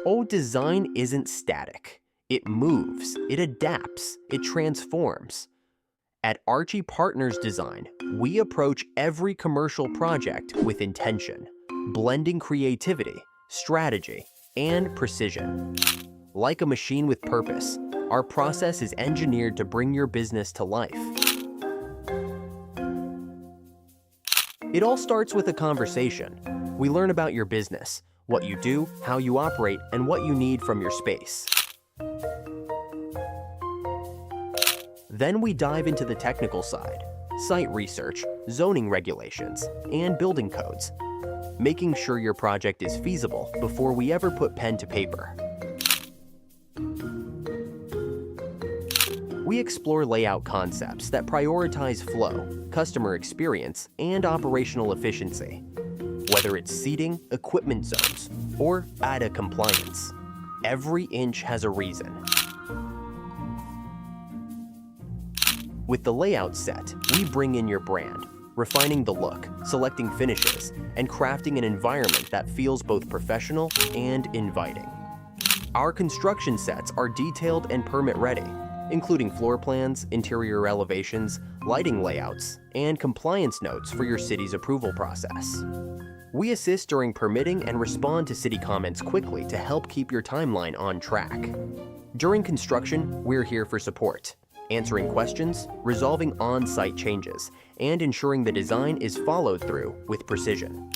Oh, design isn't static. It moves, it adapts, it transforms. At Archi Partners Design, we approach every commercial project with intention, blending creativity, strategy, and precision. Like a machine with purpose, our process is engineered to bring your business to life. It all starts with a conversation. We learn about your business, what you do, how you operate, and what you need from your space. Then we dive into the technical side, site research, zoning regulations, and building codes, making sure your project is feasible before we ever put pen to paper. We explore layout concepts that prioritize flow, customer experience, and operational efficiency. Whether it's seating, equipment zones, or ADA compliance, every inch has a reason. With the layout set, we bring in your brand, refining the look, selecting finishes, and crafting an environment that feels both professional and inviting. Our construction sets are detailed and permit-ready, including floor plans, interior elevations, lighting layouts, and compliance notes for your city's approval process. We assist during permitting and respond to city comments quickly to help keep your timeline on track. During construction, we're here for support, answering questions, resolving on-site changes, and ensuring the design is followed through with precision.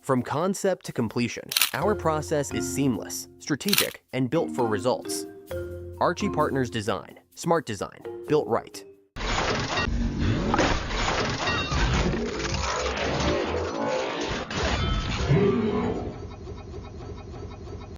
From concept to completion, our process is seamless, strategic, and built for results. Archi Partners Design, smart design, built right.